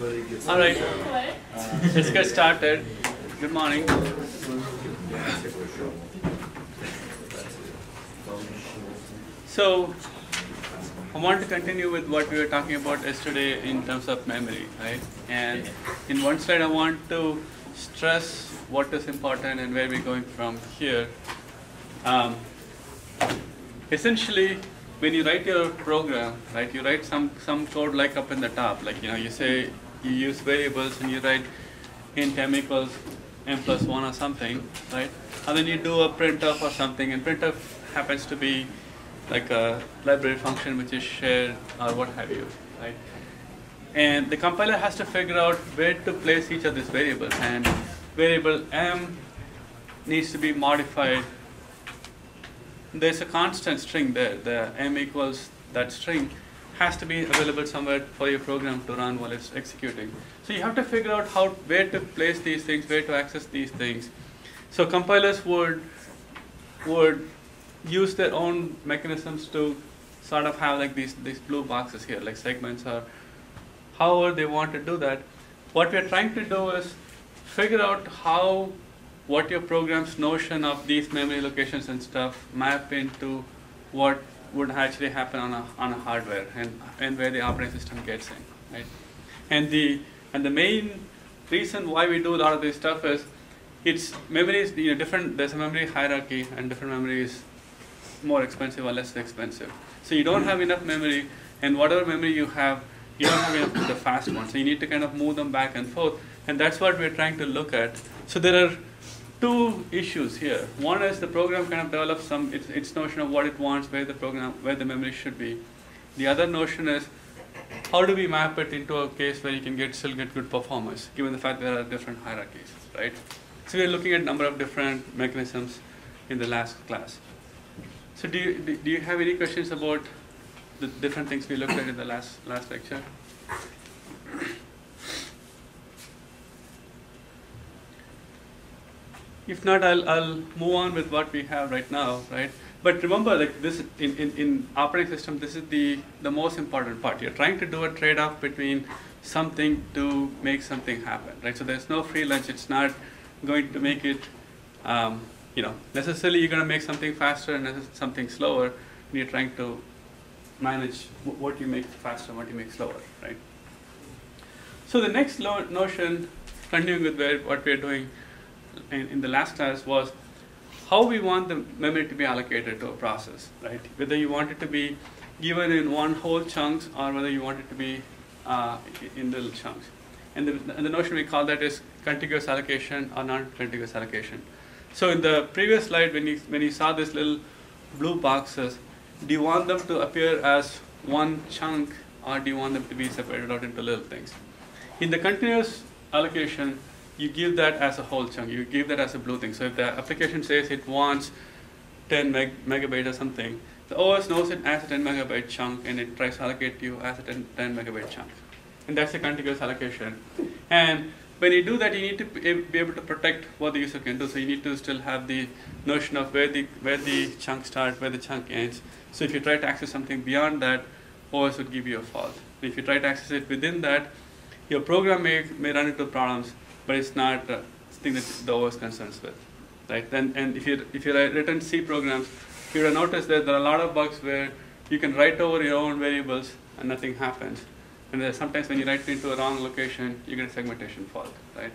All right, let's get started. Good morning. So, I want to continue with what we were talking about yesterday in terms of memory, right? And in one slide, I want to stress what is important and where we're going from here. Essentially, when you write your program, right, you write some code like up in the top, like you say you use variables and you write int m equals m+1 or something, right? And then you do a printf or something, and printf happens to be like a library function which is shared or what have you, right? And the compiler has to figure out where to place each of these variables, and variable m needs to be modified. There's a constant string there, the m equals that string has to be available somewhere for your program to run while it's executing. So you have to figure out where to place these things, where to access these things. So compilers would use their own mechanisms to sort of have like these blue boxes here, like segments, or however they want to do that. What we're trying to do is figure out what your program's notion of these memory locations and stuff map into what would actually happen on a hardware and where the operating system gets in, right? And the main reason why we do a lot of this stuff is memory is different. There's a memory hierarchy, and different memory is more expensive or less expensive. So you don't have enough memory, and whatever memory you don't have enough of the fast one. So you need to kind of move them back and forth, and that's what we're trying to look at. So there are two issues here. One is the program kind of develops its notion of what it wants, where the memory should be. The other notion is how do we map it into a case where you can still get good performance, given the fact that there are different hierarchies, right? So we're looking at a number of different mechanisms in the last class. So do you have any questions about the different things we looked at in the last lecture? If not, I'll move on with what we have right now, right? But remember, like this in operating system, this is the most important part. You're trying to do a trade-off between something to make something happen, right? So there's no free lunch. It's not going to make it, necessarily you're going to make something faster and something slower. And you're trying to manage what you make faster and what you make slower, right? So the next notion, continuing with what we're doing in the last class, was how we want the memory to be allocated to a process, right? Whether you want it to be given in one whole chunks or whether you want it to be in little chunks. And the notion we call that is contiguous allocation or non-contiguous allocation. So in the previous slide, when you saw these little blue boxes, do you want them to appear as one chunk or do you want them to be separated out into little things? In the continuous allocation, you give that as a whole chunk. You give that as a blue thing. So if the application says it wants 10 megabyte or something, the OS knows it as a 10 megabyte chunk and it tries to allocate to you as a 10 megabyte chunk. And that's a contiguous allocation. And when you do that, you need to be able to protect what the user can do. So you need to still have the notion of where the chunk starts, where the chunk ends. So if you try to access something beyond that, OS would give you a fault. If you try to access it within that, your program may run into problems, but it's not a thing that the OS concerns with, right? And if you written C programs, you will notice that there are a lot of bugs where you can write over your own variables and nothing happens. And sometimes when you write it into a wrong location, you get a segmentation fault, right?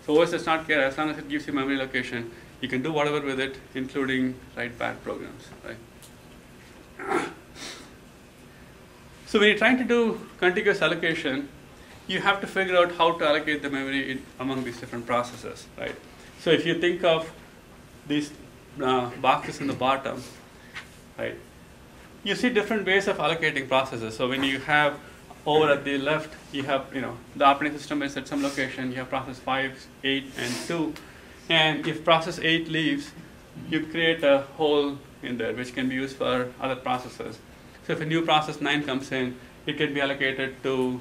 So OS does not care. As long as it gives you memory location, you can do whatever with it, including write bad programs, right? So when you're trying to do contiguous allocation, you have to figure out how to allocate the memory among these different processes, right? So if you think of these boxes in the bottom, right, you see different ways of allocating processes. So when you have over at the left, you have the operating system is at some location. You have process 5, 8, and 2, and if process 8 leaves, you create a hole in there which can be used for other processes. So if a new process 9 comes in, it can be allocated to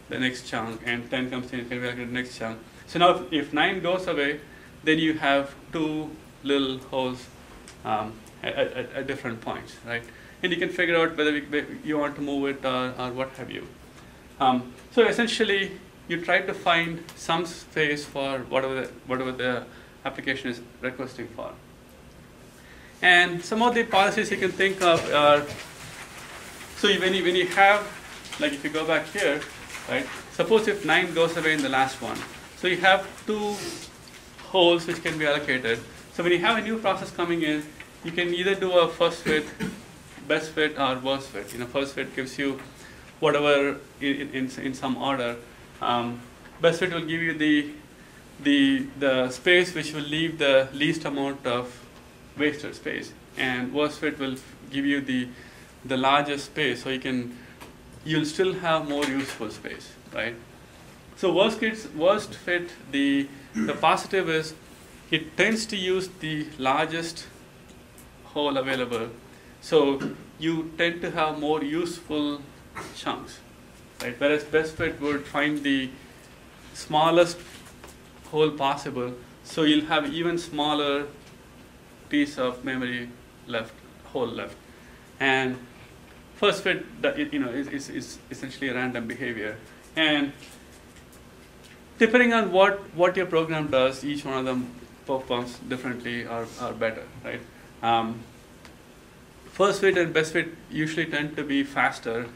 the next chunk, and 10 comes in, it can be allocated to the next chunk. So now if 9 goes away, then you have 2 little holes at different points, right? And you can figure out whether you want to move it or what have you. So essentially, you try to find some space for whatever the application is requesting for. And some of the policies you can think of are, so when you have, like if you go back here, right, suppose if 9 goes away in the last one, so you have 2 holes which can be allocated. So when you have a new process coming in, you can either do a first fit, best fit, or worst fit. First fit gives you whatever in some order. Best fit will give you the space which will leave the least amount of wasted space, and worst fit will give you the largest space, so you'll still have more useful space, right? So worst fit, the positive is it tends to use the largest hole available, so you tend to have more useful chunks, right? Whereas best fit would find the smallest hole possible, so you'll have even smaller piece of memory hole left. And first fit, is essentially a random behavior. And depending on what your program does, each one of them performs differently or better, right? First fit and best fit usually tend to be faster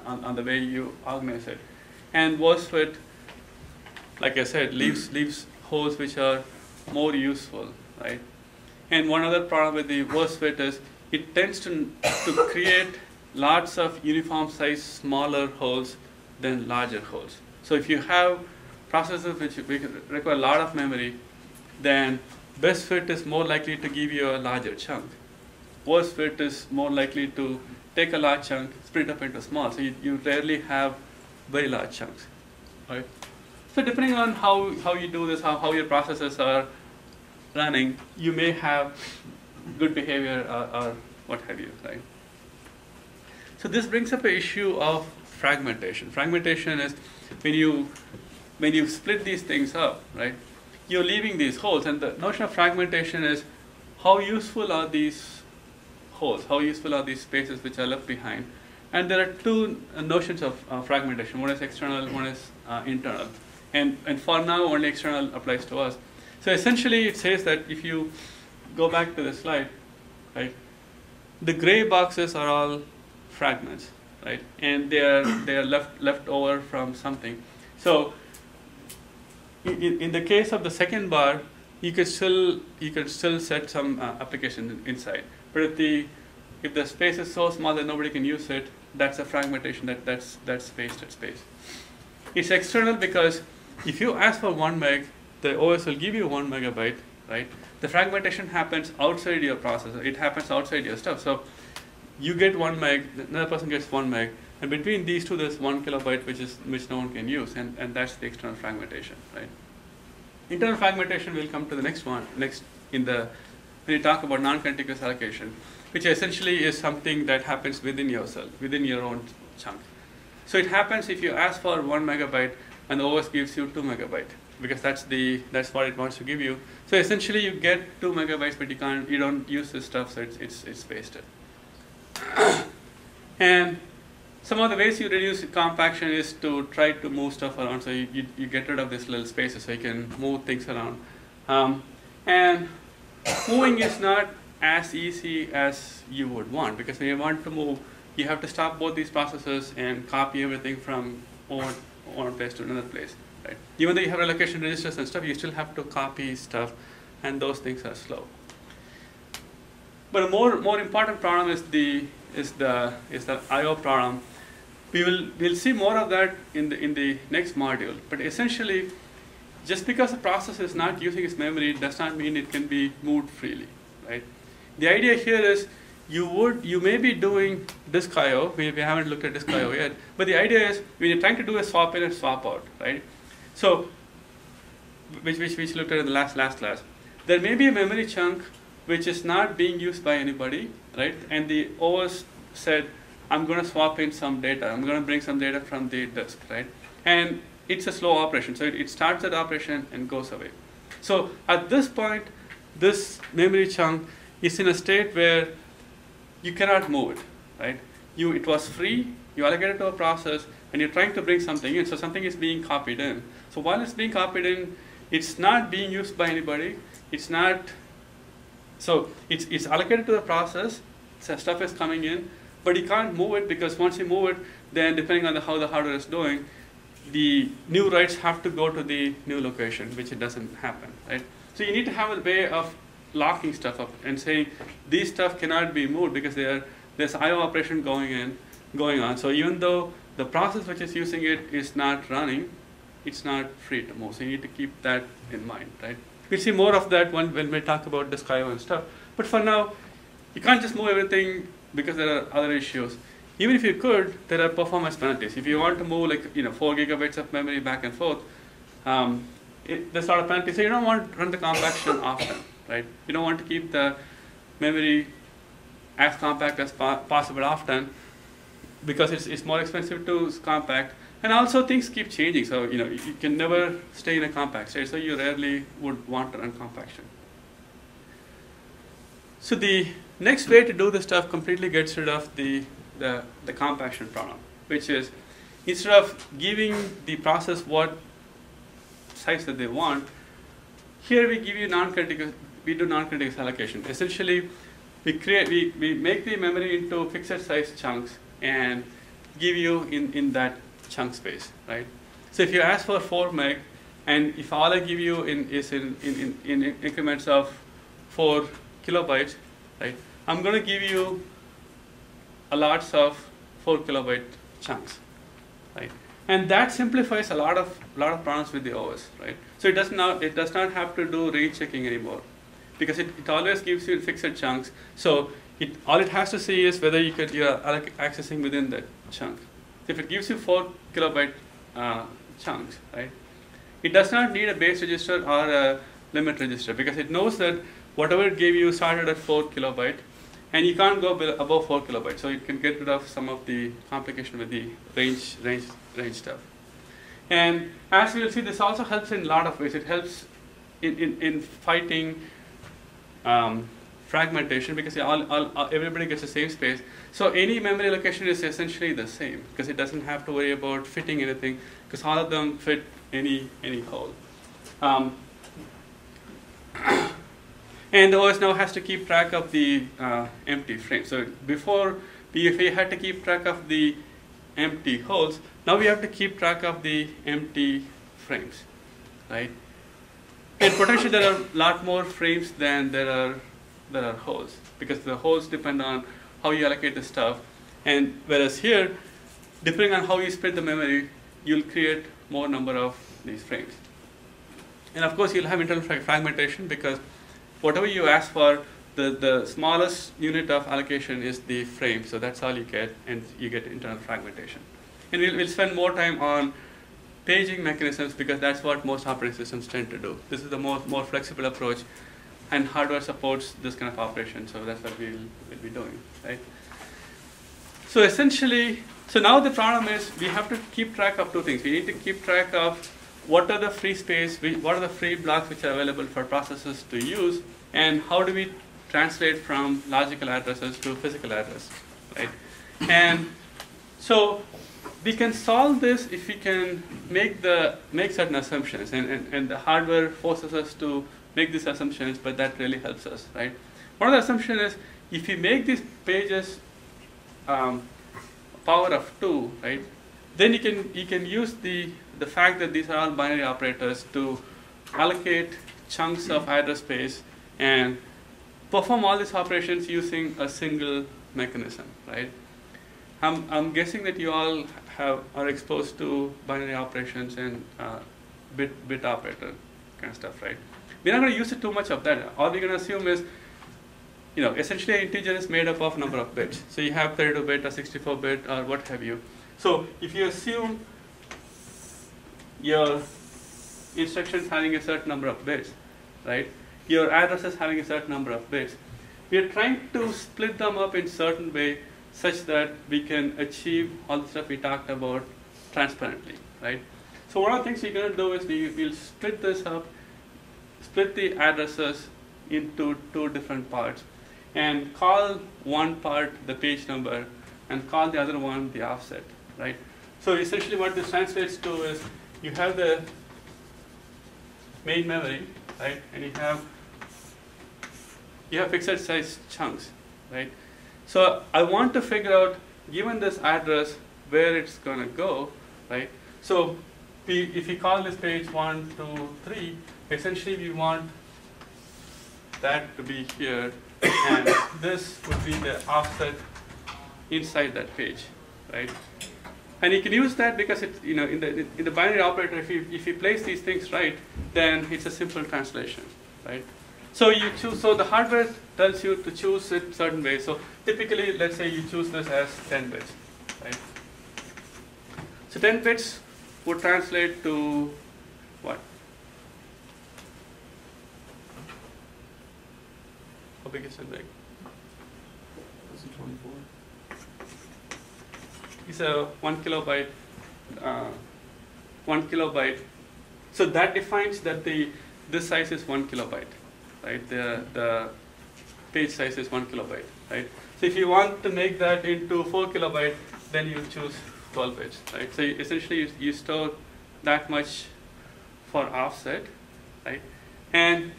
on the way you organize it. And worst fit, like I said, leaves holes which are more useful, right? And one other problem with the worst fit is it tends to create lots of uniform size smaller holes than larger holes. So if you have processes which require a lot of memory, then best fit is more likely to give you a larger chunk. Worst fit is more likely to take a large chunk, split up into small. So you rarely have very large chunks, right? So depending on how you do this, how your processes are running, you may have good behavior or what have you, right? So this brings up an issue of fragmentation. Fragmentation is when you split these things up, right? You're leaving these holes, and the notion of fragmentation is how useful are these holes? How useful are these spaces which are left behind? And there are 2 notions of fragmentation. One is external, one is internal. And for now, only external applies to us. So essentially, it says that if you go back to the slide, right, the gray boxes are all fragments, right, and they are left over from something. So in the case of the second bar, you could still set some application inside. But if the space is so small that nobody can use it, that's a fragmentation. That's wasted space. It's external because if you ask for 1 meg, the OS will give you 1 megabyte, right? The fragmentation happens outside your processor. It happens outside your stuff. So you get 1 meg, another person gets 1 meg, and between these 2, there's 1 kilobyte which no one can use, and that's the external fragmentation, right? Internal fragmentation will come to the next when you talk about non-contiguous allocation, which essentially is something that happens within yourself, within your own chunk. So it happens if you ask for 1 megabyte and the OS gives you 2 megabyte, because that's what it wants to give you. So essentially you get 2 megabytes, but you don't use this stuff, so it's wasted. And some of the ways you reduce compaction is to try to move stuff around, so you get rid of these little spaces so you can move things around. And moving is not as easy as you would want, because when you want to move, you have to stop both these processes and copy everything from one place to another place, right? Even though you have relocation registers and stuff, you still have to copy stuff, and those things are slow. But a more important problem is the I/O problem. We'll see more of that in the next module. But essentially, just because a process is not using its memory does not mean it can be moved freely, right? The idea here is you may be doing disk I/O. We haven't looked at disk I/O yet, but the idea is when you're trying to do a swap in and swap out, right? So, which we looked at in the last class, there may be a memory chunk which is not being used by anybody, right? And the OS said, I'm going to swap in some data. I'm going to bring some data from the disk, right? And it's a slow operation, so it starts that operation and goes away. So at this point, this memory chunk is in a state where you cannot move it, right? It was free, you allocate it to a process, and you're trying to bring something in, so something is being copied in. So while it's being copied in, it's not being used by anybody. It's not, so it's allocated to the process, so stuff is coming in, but you can't move it, because once you move it, then depending on how the hardware is doing, the new writes have to go to the new location, which it doesn't happen, right? So you need to have a way of locking stuff up and saying these stuff cannot be moved because there's I/O operation going on. So even though the process which is using it is not running, it's not free to move. So you need to keep that in mind, right? We'll see more of that when we talk about disk I/O and stuff. But for now, you can't just move everything because there are other issues. Even if you could, there are performance penalties. If you want to move 4 gigabytes of memory back and forth, there's a lot of penalties. So you don't want to run the compaction often, right? You don't want to keep the memory as compact as possible often, because it's more expensive to compact. And also things keep changing, so you can never stay in a compact state, so you rarely would want to run compaction. So the next way to do this stuff completely gets rid of the compaction problem, which is instead of giving the process what size that they want, here we give you we do non-critical allocation. Essentially, we make the memory into fixed size chunks and give you in that chunk space, right? So if you ask for 4 meg, and if all I give you is in increments of 4 kilobytes, right? I'm going to give you a lots of 4 kilobyte chunks, right? And that simplifies a lot of problems with the OS, right? So it does not have to do range checking anymore, because it always gives you fixed chunks. So all it has to see is whether you're accessing within that chunk. If it gives you 4 kilobyte chunks, right? It does not need a base register or a limit register, because it knows that whatever it gave you started at 4 kilobyte, and you can't go above 4 kilobytes. So it can get rid of some of the complication with the range stuff. And as we will see, this also helps in a lot of ways. It helps in fighting fragmentation, because everybody gets the same space. So any memory location is essentially the same, because it doesn't have to worry about fitting anything, because all of them fit any hole. And the OS now has to keep track of the empty frames. So before, if we had to keep track of the empty holes, now we have to keep track of the empty frames, right? And potentially there are a lot more frames than there are holes, because the holes depend on how you allocate the stuff. And whereas here, depending on how you split the memory, you'll create more number of these frames. And of course, you'll have internal fragmentation, because whatever you ask for, the smallest unit of allocation is the frame. So that's all you get, and you get internal fragmentation. And we'll spend more time on paging mechanisms, because that's what most operating systems tend to do. This is the more flexible approach, and hardware supports this kind of operation. So that's what we'll be doing, right? So essentially, so now the problem is we have to keep track of 2 things. We need to keep track of what are the free space, what are the free blocks which are available for processes to use, and how do we translate from logical addresses to physical address, right? And so we can solve this if we can make certain assumptions, and the hardware forces us to make these assumptions, but that really helps us, right? One of the assumptions is if you make these pages power of 2, right? Then you can use the fact that these are all binary operators to allocate chunks of address space and perform all these operations using a single mechanism, right? I'm guessing that you all are exposed to binary operations and bit operator kind of stuff, right? We're not going to use it too much of that. All we're going to assume is, essentially an integer is made up of number of bits. So you have 32-bit or 64-bit or what have you. So if you assume your instructions having a certain number of bits, right? Your addresses having a certain number of bits. We are trying to split them up in certain way such that we can achieve all the stuff we talked about transparently, right? So one of the things we're going to do is we'll split this up, split the addresses into 2 different parts, and call one part the page number and call the other one the offset, right? So essentially what this translates to is you have the main memory, right? And you have fixed size chunks, right? So I want to figure out, given this address, where it's going to go, right? So if we call this page 1, 2, 3, essentially we want that to be here, and this would be the offset inside that page, right? And you can use that because it's, in the binary operator, if you place these things right, then it's a simple translation, right? So you choose. So the hardware tells you to choose it certain ways. So typically, let's say you choose this as 10 bits, right? So 10 bits would translate to what? How big is 10 big? Is it 24? It's a 1 kilobyte. 1 kilobyte. So that defines that this size is 1 kilobyte, right? The page size is 1 kilobyte, right? So if you want to make that into 4 kilobyte, then you choose 12 bits, right? So essentially you store that much for offset, right? And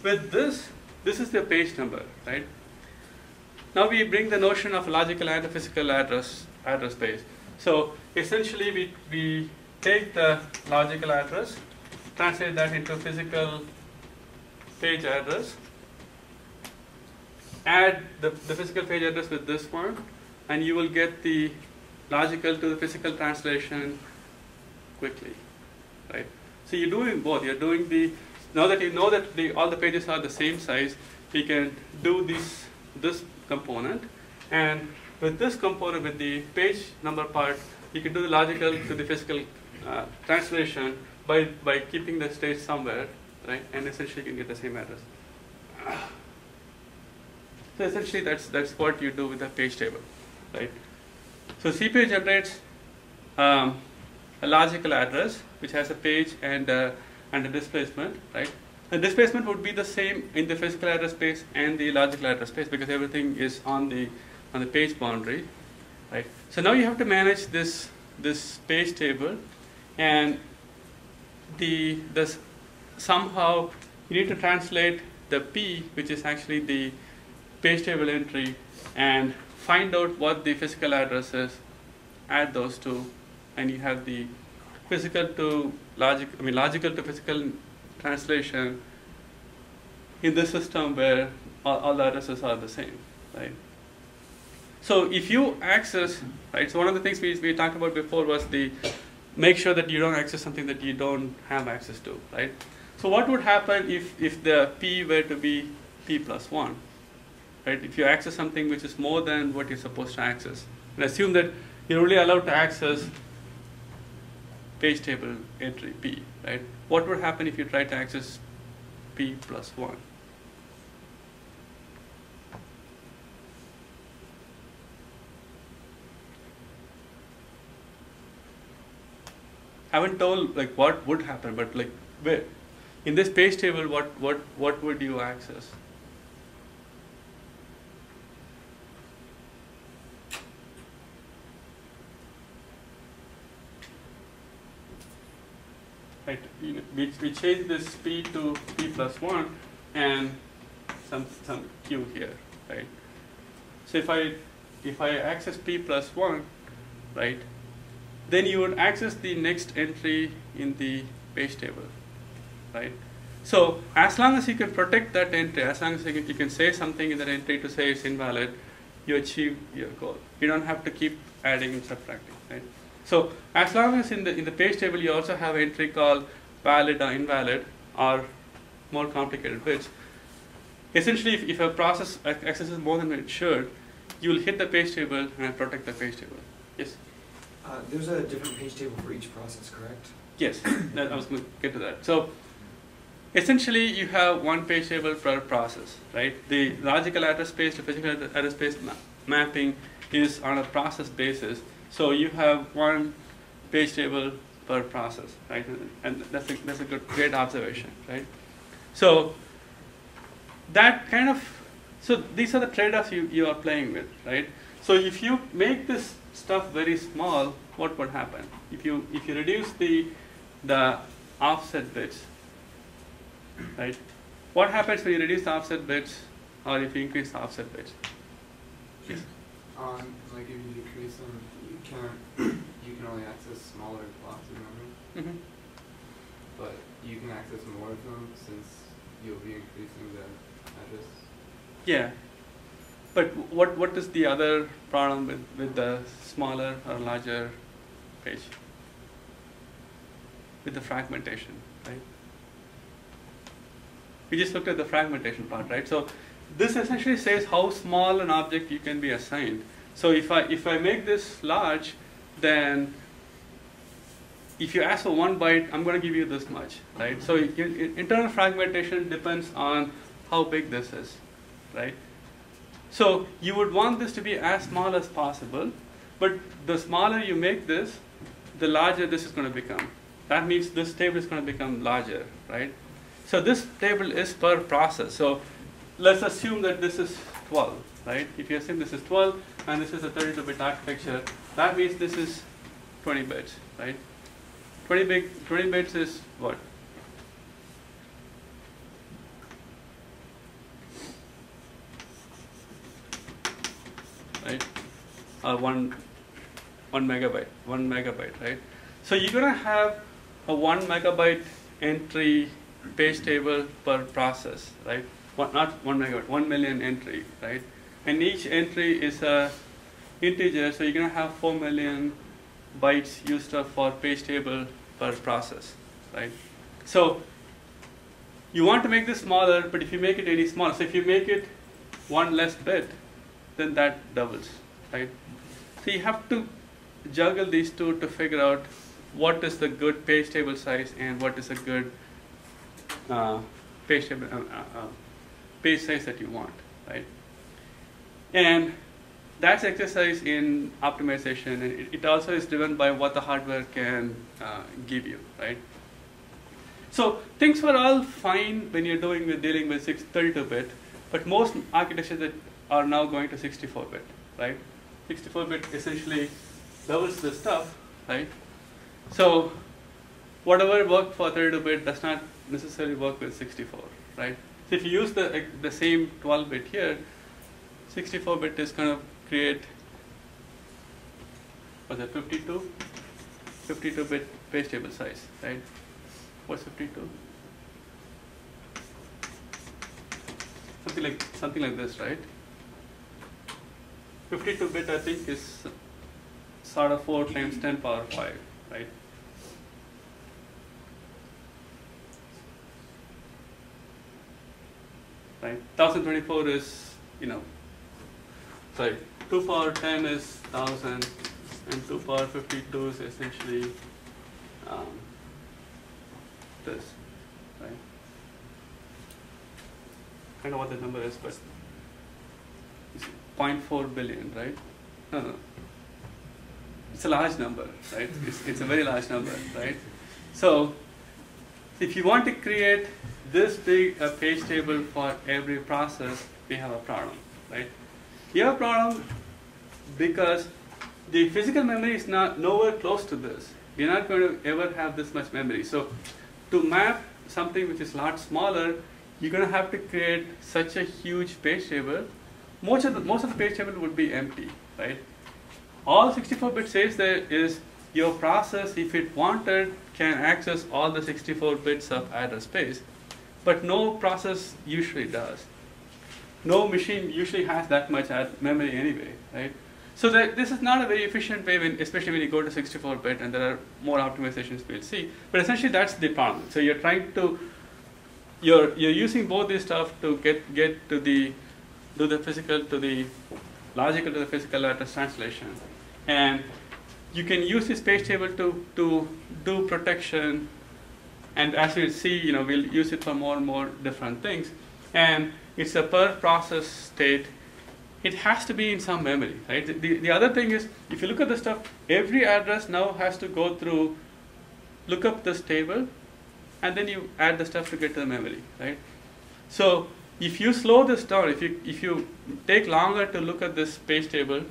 with this is the page number, right? Now we bring the notion of logical and a physical address space. So essentially we take the logical address, translate that into physical page address, add the physical page address with this one, and you will get the logical to the physical translation quickly, right? So you're doing both. You're doing now that you know that all the pages are the same size, you can do this component, and with this component, with the page number part, you can do the logical to the physical translation by keeping the state somewhere, right? And essentially you can get the same address. So essentially that's what you do with the page table, right? So CPU generates a logical address which has a page and a displacement, right? The displacement would be the same in the physical address space and the logical address space because everything is on the page boundary, right? So now you have to manage this page table, and somehow you need to translate the P, which is actually the page table entry, and find out what the physical address is, add those two, and you have the physical to logical to physical translation in this system where all the addresses are the same, right? So if you access, right, so one of the things we talked about before was make sure that you don't access something that you don't have access to, right? So what would happen if the P were to be P plus 1, right? If you access something which is more than what you're supposed to access, and assume that you're only allowed to access page table entry P, right? What would happen if you try to access P plus 1? I haven't told like what would happen, but like where in this page table, what would you access? Right, we change this P to P plus 1 and some Q here, right? So if I access P plus 1, right, then you would access the next entry in the page table, right? So as long as you can protect that entry, as long as you can say something in that entry to say it's invalid, you achieve your goal. You don't have to keep adding and subtracting, right? So as long as in the page table you also have an entry called valid or invalid or more complicated bits, essentially if a process accesses more than it should, you will hit the page table and protect the page table. Yes? There's a different page table for each process, correct? Yes, I was going to get to that. So essentially you have one page table per process, right? The logical address space to physical address space mapping is on a process basis. So you have one page table per process, right? And that's a great observation, right? So that kind of, so these are the trade-offs you are playing with, right? So if you make this stuff very small, what would happen? If you reduce the offset bits, right? What happens when you reduce the offset bits, or if you increase the offset bits? Yes. Like if you decrease them, you can only access smaller blocks of memory. Mm-hmm. But you can access more of them since you'll be increasing the address. Yeah. But what is the other problem with the smaller or larger page? With the fragmentation, right? We just looked at the fragmentation part, right? So this essentially says how small an object you can be assigned. So if I make this large, then if you ask for 1 byte, I'm going to give you this much, right? So internal fragmentation depends on how big this is, right? So you would want this to be as small as possible, but the smaller you make this, the larger this is going to become. That means this table is going to become larger, right? So this table is per process. So let's assume that this is 12, right? If you assume this is 12 and this is a 32-bit architecture, that means this is 20 bits, right? 20 bits is what? Right? Or one megabyte, right? So you're gonna have a 1 megabyte entry page table per process, right? Not 1 megabyte, 1 million entry, right? And each entry is a integer, so you're gonna have 4 million bytes used up for page table per process, right? So you want to make this smaller, but if you make it any smaller, so if you make it 1 less bit, then that doubles, right? So you have to juggle these two to figure out what is the good page table size and what is a good page size that you want, right? And that's exercise in optimization, and it also is driven by what the hardware can give you, right? So things were all fine when you're dealing with 32-bit, but most architectures that are now going to 64-bit, right? 64-bit essentially doubles this stuff, right? So whatever worked for 32-bit does not necessarily work with 64, right? So if you use the same 12-bit here, 64-bit is going to create, was it 52? 52-bit page table size, right? What's 52? Something like this, right? 52-bit, I think, is sort of 4 times 10 power 5, right? Right? 1024 is, 2 power 10 is 1000, and 2 power 52 is essentially this, right? I don't know what the number is, but it's 0.4 billion, right? No. It's a large number, right? It's a very large number, right? So if you want to create this big a page table for every process, we have a problem, right? You have a problem because the physical memory is nowhere close to this. We're not going to ever have this much memory. So to map something which is a lot smaller, you're going to have to create such a huge page table. Most of the page table would be empty, right? All 64-bit says there is your process, if it wanted, can access all the 64 bits of address space, but no process usually does. No machine usually has that much memory anyway, right? So this is not a very efficient way, especially when you go to 64-bit, and there are more optimizations we'll see. But essentially, that's the problem. So you're trying to, you're using both this stuff to get to the physical to the logical to the physical address translation, and you can use this page table to do protection, and as we'll see, we'll use it for more and more different things. And it's a per process state. It has to be in some memory, right? The other thing is, if you look at the stuff, every address now has to go through, look up this table, and then you add the stuff to get to the memory, right? So if you slow this down, if you take longer to look at this page table,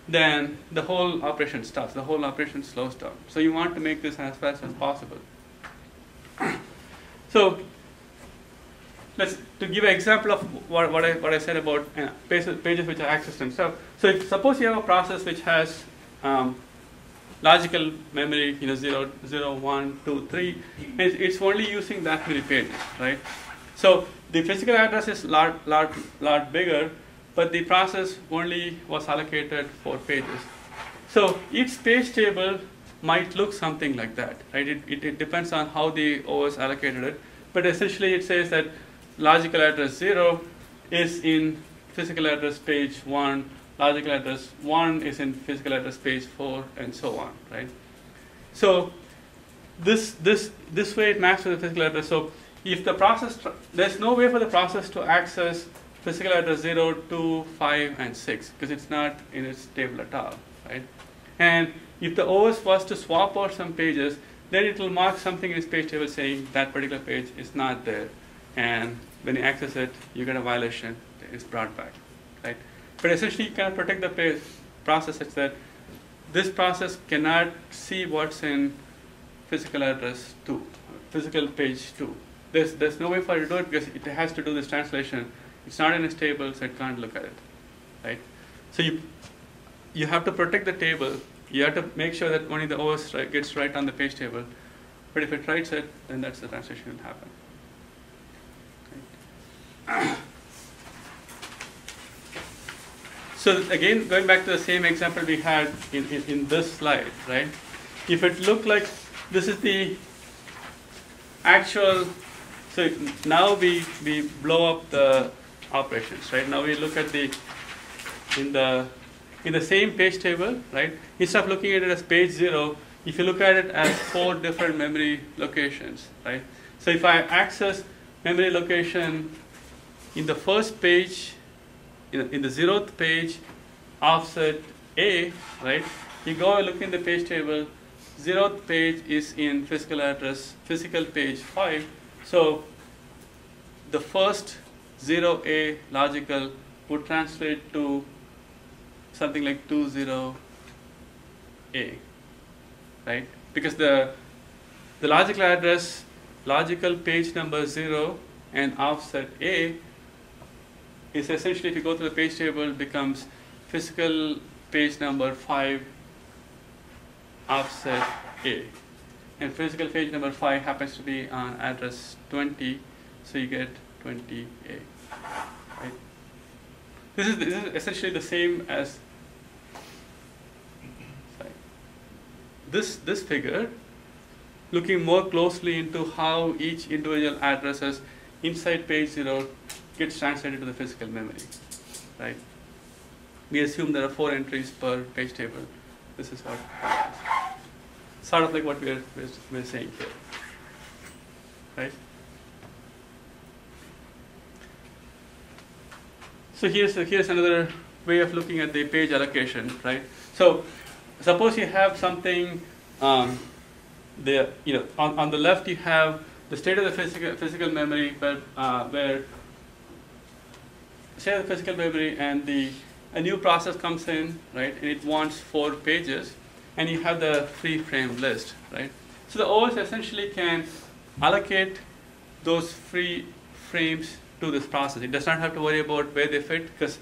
then the whole operation stops. The whole operation slows down. So you want to make this as fast as possible. So to give an example of what I said about pages which are accessed and stuff. So suppose you have a process which has logical memory, 0, 1, 2, 3, and it's only using that many pages, right? So the physical address is lot bigger, but the process only was allocated 4 pages. So each page table might look something like that, right? It depends on how the OS allocated it, but essentially it says that logical address 0 is in physical address page 1, logical address 1 is in physical address page 4, and so on, right? So this way it maps to the physical address. So if the process, there's no way for the process to access physical address 0, 2, 5, and 6, because it's not in its table at all, right? And if the OS was to swap out some pages, then it will mark something in its page table saying that particular page is not there. And when you access it, you get a violation, it's brought back, right? But essentially, you can protect the process such that this process cannot see what's in physical address 2, physical page 2. There's no way for it to do it because it has to do this translation. It's not in its table, so it can't look at it, right? So you have to protect the table. You have to make sure that only the OS gets right on the page table. But if it writes it, then that's the translation will happen. Okay. So again, going back to the same example we had in this slide, right? If it looked like this is the actual, so now we blow up the operations, right? Now we look at in the same page table, right? Instead of looking at it as page 0, if you look at it as 4 different memory locations, right? So if I access memory location in the first page, in the 0th page, offset A, right? You go and look in the page table, 0th page is in physical page 5. So the first 0A logical would translate to something like 20A, right? Because the logical address, logical page number 0 and offset A is essentially, if you go to the page table, becomes physical page number 5 offset A. And physical page number 5 happens to be on address 20, so you get 20A. Right? This is essentially the same as this figure, looking more closely into how each individual addresses inside page 0 gets translated to the physical memory, right? We assume there are 4 entries per page table. This is what happens. Sort of like what we're saying here, right? So here's another way of looking at the page allocation, right? So suppose you have something, on the left you have the state of the physical memory, where state of the physical memory, and a new process comes in, right, and it wants 4 pages, and you have the free frame list, right? So the OS essentially can allocate those free frames to this process. It does not have to worry about where they fit because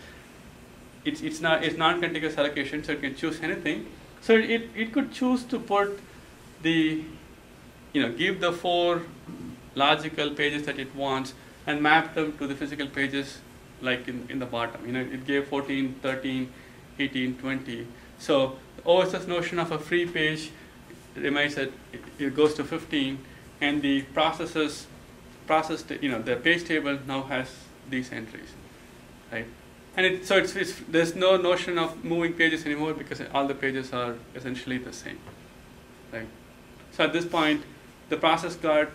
it's non-contiguous allocation, so it can choose anything. So it could choose to put give the 4 logical pages that it wants and map them to the physical pages like in the bottom. It gave 14, 13, 18, 20. So the OS's notion of a free page remains that it goes to 15, and the the page table now has these entries, right? And there's no notion of moving pages anymore because all the pages are essentially the same, right? So at this point, the process got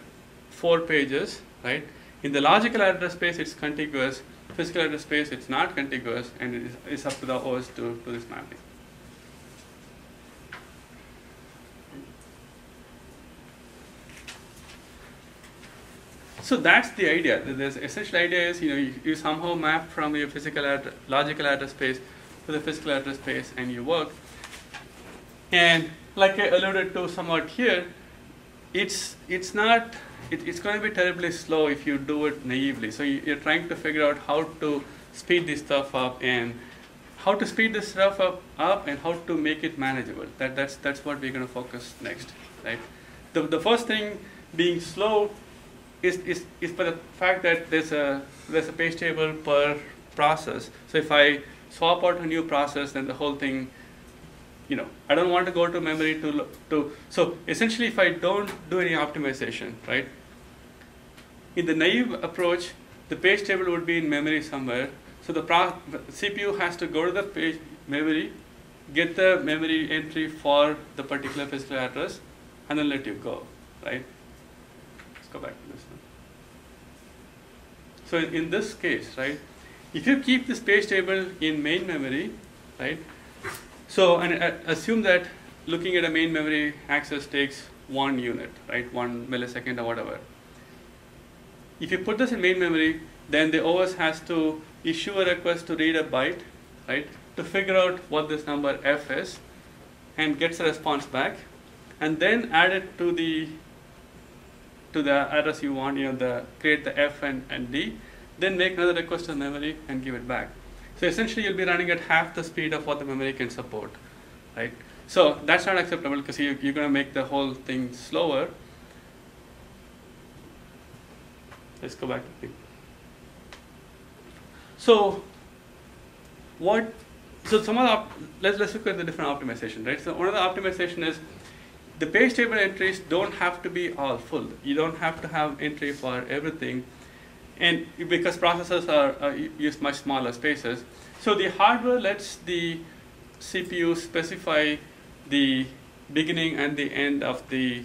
4 pages, right? In the logical address space, it's contiguous. Physical address space, it's not contiguous, and it's up to the OS to do this mapping. So that's the idea. The essential idea is, you somehow map from your logical address space to the physical address space and you work. And like I alluded to somewhat here, it's going to be terribly slow if you do it naively. So you're trying to figure out how to speed this stuff up and how to speed this stuff up and how to make it manageable. That's what we're going to focus next, right? The first thing being slow is by the fact that there's a page table per process. So if I swap out a new process, then the whole thing, I don't want to go to memory so essentially if I don't do any optimization, right? In the naive approach, the page table would be in memory somewhere. So the CPU has to go to the page memory, get the memory entry for the particular physical address, and then let you go, right? Let's go back to this one. So in this case, right, if you keep this page table in main memory, right, so and assume that looking at a main memory access takes 1 unit, right, 1 millisecond or whatever. If you put this in main memory, then the OS has to issue a request to read a byte, right, to figure out what this number f is, and gets a response back, and then add it to the address you want, create the f and d, then make another request to the memory and give it back. So essentially, you'll be running at half the speed of what the memory can support, right? So that's not acceptable because you're going to make the whole thing slower. Let's go back to the thing. So let's look at the different optimization, right? So one of the optimization is the page table entries don't have to be all full. You don't have to have entry for everything, and because processors use much smaller spaces. So the hardware lets the CPU specify the beginning and the end of the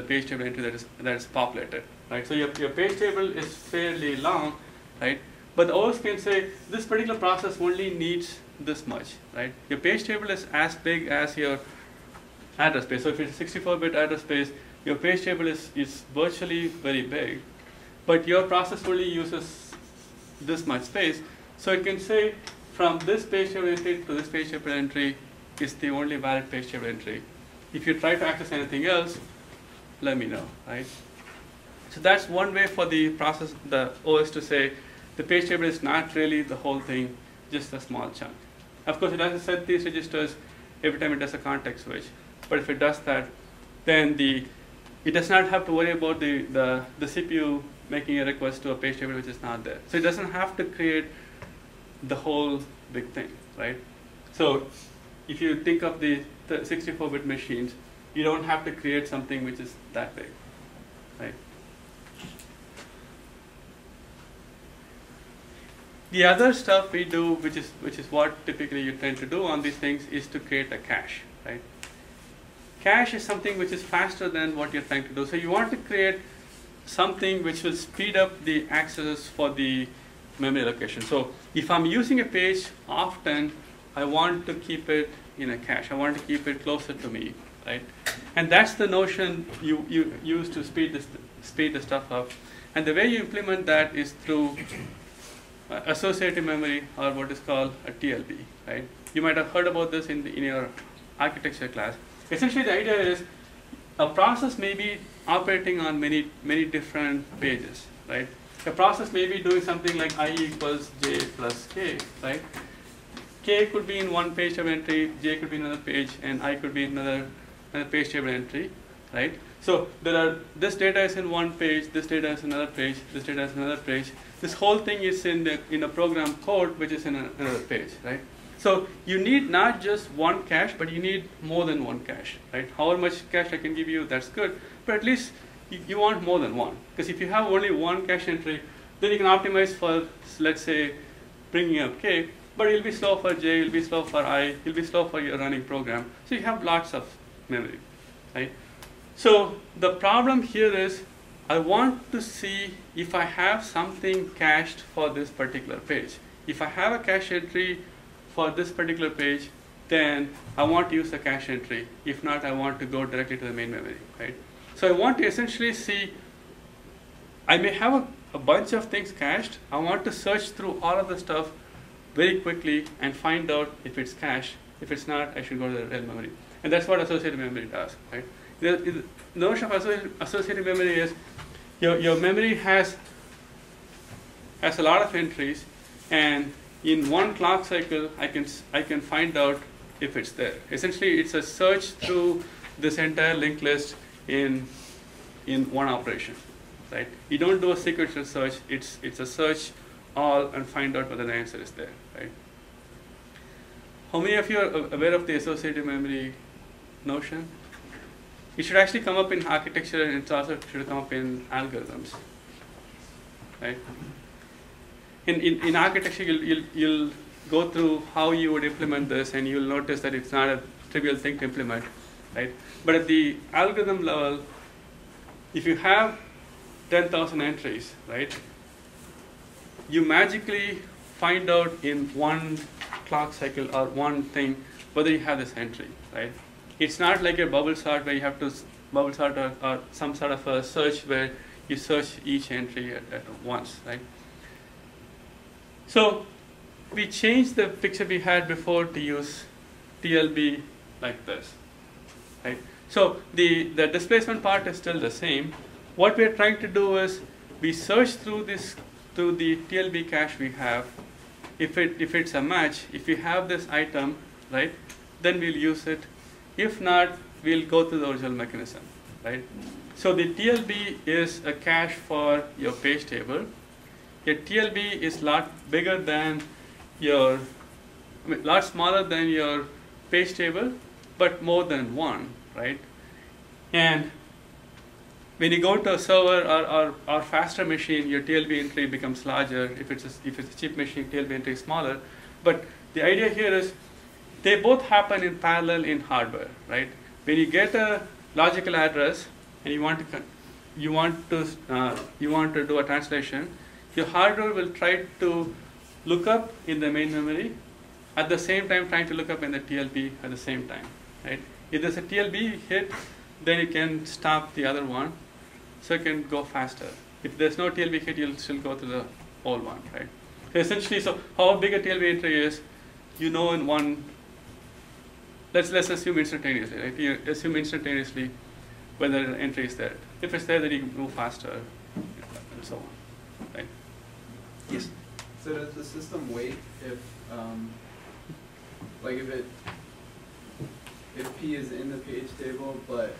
page table entry that is populated, right? So your page table is fairly long, right? But the OS can say this particular process only needs this much, right? Your page table is as big as your address space. So if it's a 64-bit address space, your page table is virtually very big, but your process only uses this much space. So it can say from this page table entry to this page table entry is the only valid page table entry. If you try to access anything else, let me know, right? So that's one way for the OS to say the page table is not really the whole thing, just a small chunk. Of course, it doesn't set these registers every time it does a context switch. But if it does that, then it does not have to worry about the CPU making a request to a page table which is not there. So it doesn't have to create the whole big thing, right? So if you think of the 64-bit machines, you don't have to create something which is that big, right? The other stuff we do, which is what typically you tend to do on these things, is to create a cache, right? Cache is something which is faster than what you're trying to do. So you want to create something which will speed up the access for the memory location. So if I'm using a page often, I want to keep it in a cache. I want to keep it closer to me, right? And that's the notion you use to speed the stuff up. And the way you implement that is through associative memory, or what is called a TLB, right? You might have heard about this in your architecture class. Essentially, the idea is a process may be operating on many different pages, right? A process may be doing something like I equals j plus k, right? K could be in one page table entry, j could be in another page, and I could be in another page table entry, right? So this data is in one page, this data is in another page, this data is in another page. This whole thing is in a program code which is in another page, right? So you need not just one cache, but you need more than one cache, right? However much cache I can give you, that's good, but at least you want more than one. Because if you have only one cache entry, then you can optimize for, let's say, bringing up k, but it'll be slow for j, it'll be slow for I, it'll be slow for your running program. So you have lots of memory, right? So the problem here is I want to see if I have something cached for this particular page. If I have a cache entry for this particular page, then I want to use the cache entry. If not, I want to go directly to the main memory, right? So I want to essentially see, I may have a bunch of things cached. I want to search through all of the stuff very quickly and find out if it's cache. If it's not, I should go to the real memory. And that's what associative memory does, right? The notion of associative memory is your memory has a lot of entries, and in one clock cycle, I can find out if it's there. Essentially, it's a search through this entire linked list in one operation, right? You don't do a sequential search. It's a search all and find out whether the answer is there, right? How many of you are aware of the associative memory notion? It should actually come up in architecture, and it also should come up in algorithms, right? In architecture, you'll go through how you would implement this, and you'll notice that it's not a trivial thing to implement, right? But at the algorithm level, if you have 10,000 entries, right, you magically find out in one clock cycle or one thing whether you have this entry, right? It's not like a bubble sort where you have to bubble sort or some sort of a search where you search each entry at once, right? So we changed the picture we had before to use TLB like this, right? So the displacement part is still the same. What we're trying to do is we search through the TLB cache we have. If it's a match, if we have this item, right, then we'll use it. If not, we'll go to the original mechanism, right? So the TLB is a cache for your page table. Your TLB is a lot bigger than lot smaller than your page table, but more than one, right? And when you go to a server or faster machine, your TLB entry becomes larger. If it's a cheap machine, TLB entry is smaller. But the idea here is they both happen in parallel in hardware, right? When you get a logical address and you want to do a translation, your hardware will try to look up in the main memory at the same time trying to look up in the TLB at the same time, right? If there's a TLB hit, then you can stop the other one, so it can go faster. If there's no TLB hit, you'll still go to the old one, right? So essentially, so how big a TLB entry is, you know in one, let's assume instantaneously, right? You assume instantaneously whether an entry is there. If it's there, then you can move faster, and so on, right? Yes? So does the system wait if, like if P is in the page table, but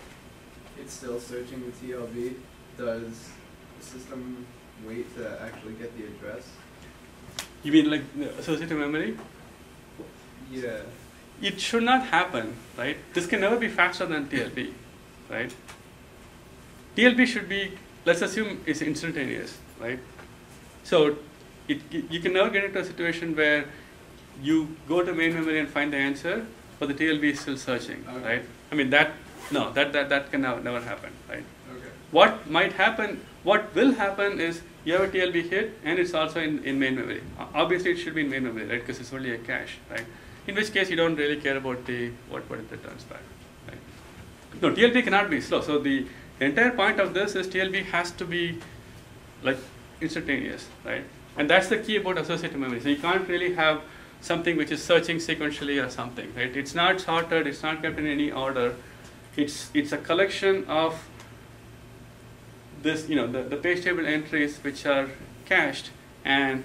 it's still searching the TLB, does the system wait to actually get the address? You mean like the associative memory? Yeah. It should not happen, right? This can never be faster than TLB, right? TLB should be, let's assume it's instantaneous, right? So you can never get into a situation where you go to main memory and find the answer, but the TLB is still searching, okay. right? I mean that can never happen, right? Okay. What might happen, what will happen is you have a TLB hit and it's also in main memory. Obviously it should be in main memory, right? Because it's only a cache, right? In which case you don't really care about what it returns back, right? No, TLB cannot be slow. So the entire point of this is TLB has to be like instantaneous, right? And that's the key about associative memory. So you can't really have something which is searching sequentially or something, right? It's not sorted, it's not kept in any order. It's a collection of this, the page table entries which are cached, and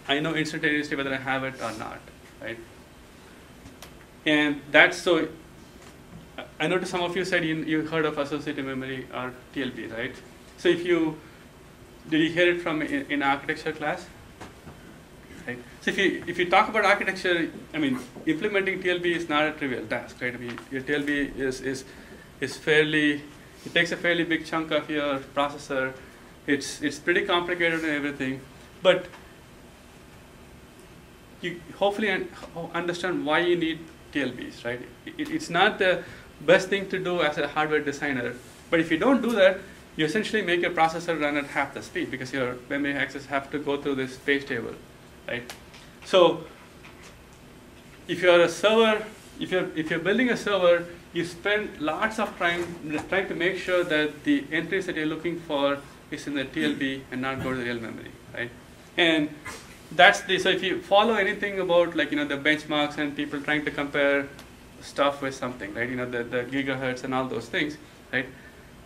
I know instantaneously whether I have it or not, right? And that's so. I noticed some of you said you heard of associative memory or TLB, right? So did you hear it from in architecture class? Right. So if you talk about architecture, I mean, implementing TLB is not a trivial task, right? I mean, your TLB is fairly, it takes a fairly big chunk of your processor. It's pretty complicated and everything, but you hopefully understand why you need TLBs, right? It's not the best thing to do as a hardware designer, but if you don't do that, you essentially make your processor run at half the speed because your memory access have to go through this page table, right? So if you're a server, if you're building a server, you spend lots of time trying to make sure that the entries that you're looking for is in the TLB and not go to the real memory, right? And so if you follow anything about like, the benchmarks and people trying to compare stuff with something, right? The gigahertz and all those things, right?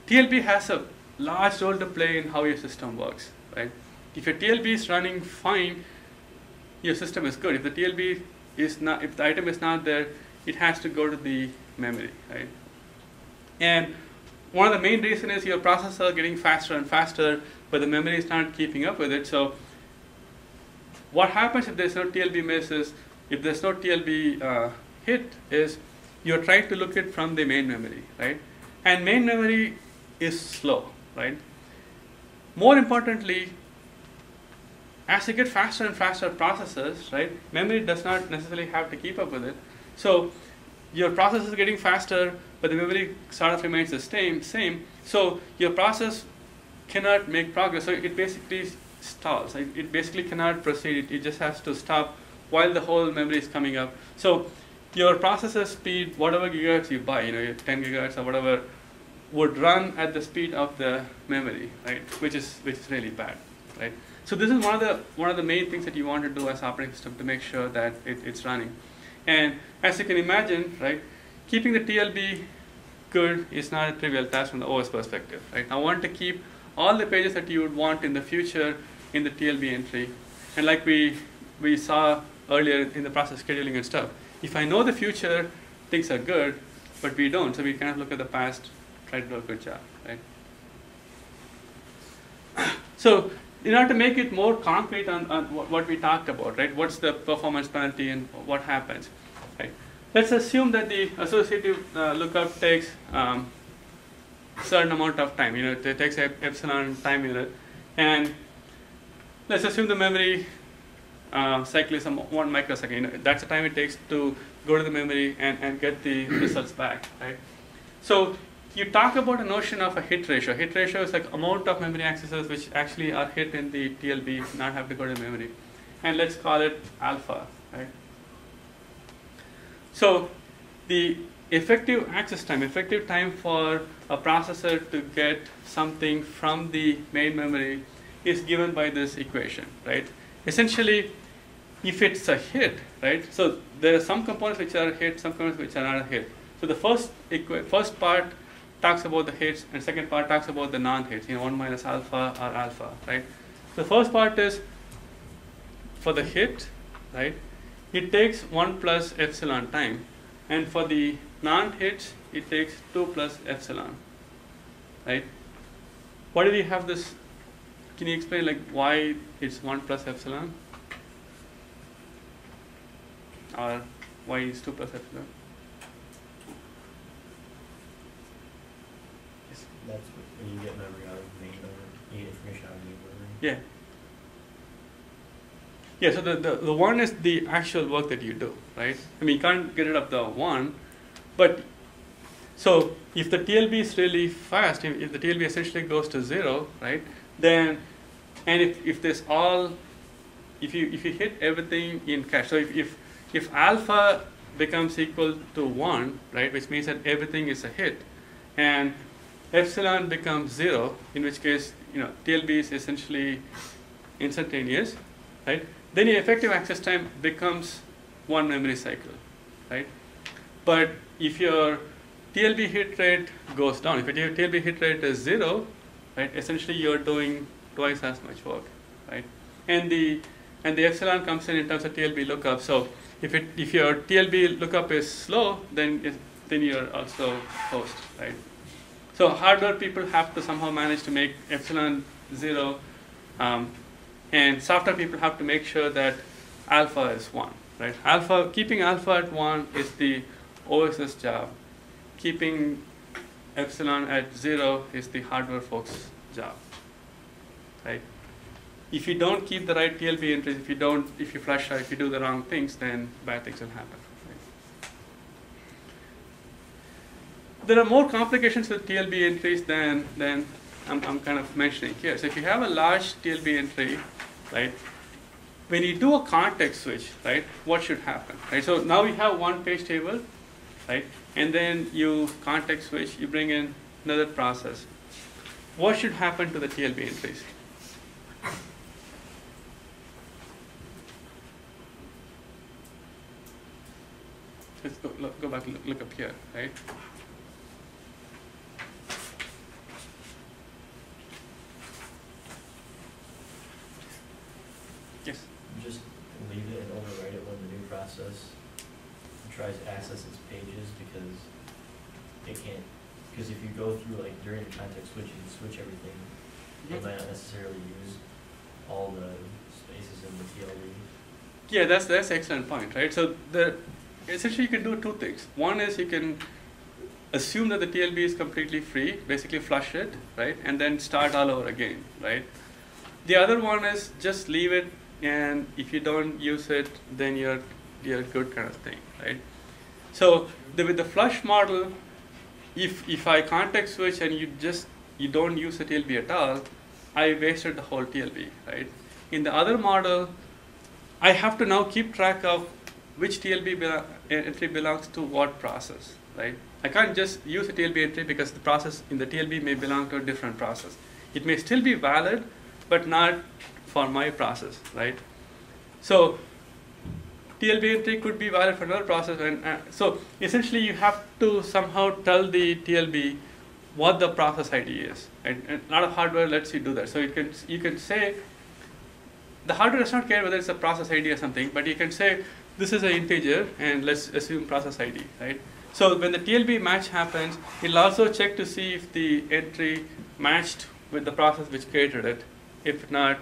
TLB has a large role to play in how your system works, right? If your TLB is running fine, your system is good. If the TLB is not, if the item is not there, it has to go to the memory, right? And one of the main reasons is your processor getting faster and faster, but the memory is not keeping up with it. So what happens if there's no TLB miss is, if there's no TLB hit, is you're trying to look it from the main memory, right? And main memory is slow, right? More importantly, as you get faster and faster processors, right, memory does not necessarily have to keep up with it. So your processor is getting faster, but the memory sort of remains the same. So your process cannot make progress. So it basically stalls. It basically cannot proceed. It just has to stop while the whole memory is coming up. So your processor speed, whatever gigahertz you buy, your 10 gigahertz or whatever, would run at the speed of the memory, right? Which is really bad, right? So this is one of the main things that you want to do as operating system to make sure that it's running. And as you can imagine, right, keeping the TLB good is not a trivial task from the OS perspective, right? I want to keep all the pages that you would want in the future in the TLB entry. And like we saw earlier in the process scheduling and stuff, if I know the future, things are good, but we don't, so we kind of look at the past, try to do a good job, right? So in order to make it more concrete on what we talked about, right? What's the performance penalty and what happens, right? Let's assume that the associative lookup takes certain amount of time. It takes a epsilon time unit, and let's assume the memory cycle is 1 microsecond. That's the time it takes to go to the memory and get the results back, right? So you talk about a notion of a hit ratio. Hit ratio is like amount of memory accesses which actually are hit in the TLB, not have to go to the memory. And let's call it alpha, right? So the effective access time, effective time for a processor to get something from the main memory is given by this equation, right? Essentially, if it's a hit, right? So there are some components which are a hit, some components which are not a hit. So the first part talks about the hits, and second part talks about the non-hits, 1 minus alpha or alpha, right? The first part is for the hit, right? It takes 1 plus epsilon time, and for the non-hits, it takes 2 plus epsilon, right? Why do we have this? Can you explain like why it's 1 plus epsilon, or why it's 2 plus epsilon? That's when you get memory out of the main memory, you get information out of the main memory. Yeah. Yeah, so the 1 is the actual work that you do, right? I mean, you can't get rid of the 1, but so if the TLB is really fast, if the TLB essentially goes to 0, right, then, and if there's all, if you hit everything in cache, so if alpha becomes equal to 1, right, which means that everything is a hit, and epsilon becomes 0, in which case, TLB is essentially instantaneous, right? Then your effective access time becomes 1 memory cycle, right? But if your TLB hit rate goes down, if your TLB hit rate is 0, right, essentially you're doing twice as much work, right? And the epsilon comes in terms of TLB lookup. So if your TLB lookup is slow, then you're also host, right? So hardware people have to somehow manage to make epsilon 0, and software people have to make sure that alpha is 1, right? Keeping alpha at 1 is the OS's job. Keeping epsilon at 0 is the hardware folks' job, right? If you don't keep the right TLB entries, if you flush out, if you do the wrong things, then bad things will happen. There are more complications with TLB entries than I'm kind of mentioning here. So if you have a large TLB entry, right, when you do a context switch, right, what should happen, right? So now we have one page table, right, and then you context switch, you bring in another process. What should happen to the TLB entries? go back and look up here, right? Yes. Just leave it and overwrite it when the new process tries to access its pages, because it can't, because if you go through like during the context switch and switch everything, it might not necessarily use all the spaces in the TLB. Yeah, that's an excellent point, right? So essentially you can do two things. One is you can assume that the TLB is completely free, basically flush it, right, and then start all over again, right? The other one is just leave it, and if you don't use it, then you're good kind of thing, right? So with the flush model, if I context switch and you don't use the TLB at all, I wasted the whole TLB, right? In the other model, I have to now keep track of which TLB entry belongs to what process, right? I can't just use a TLB entry because the process in the TLB may belong to a different process. It may still be valid, but not for my process, right? So TLB entry could be valid for another process, and so essentially you have to somehow tell the TLB what the process ID is, and a lot of hardware lets you do that. So you can say, the hardware does not care whether it's a process ID or something, but you can say this is an integer and let's assume process ID, right? So when the TLB match happens, it'll also check to see if the entry matched with the process which created it. If not,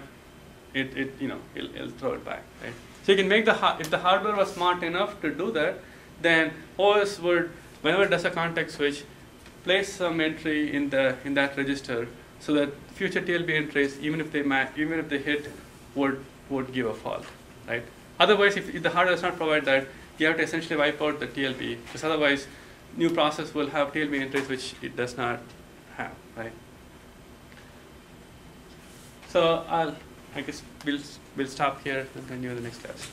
it'll throw it back, right? So you can make if the hardware was smart enough to do that, then OS would, whenever it does a context switch, place some entry in that register so that future TLB entries, even if they hit, would give a fault, right? Otherwise, if the hardware does not provide that, you have to essentially wipe out the TLB, because otherwise, new process will have TLB entries which it does not have, right? So I guess we'll stop here and continue the next class.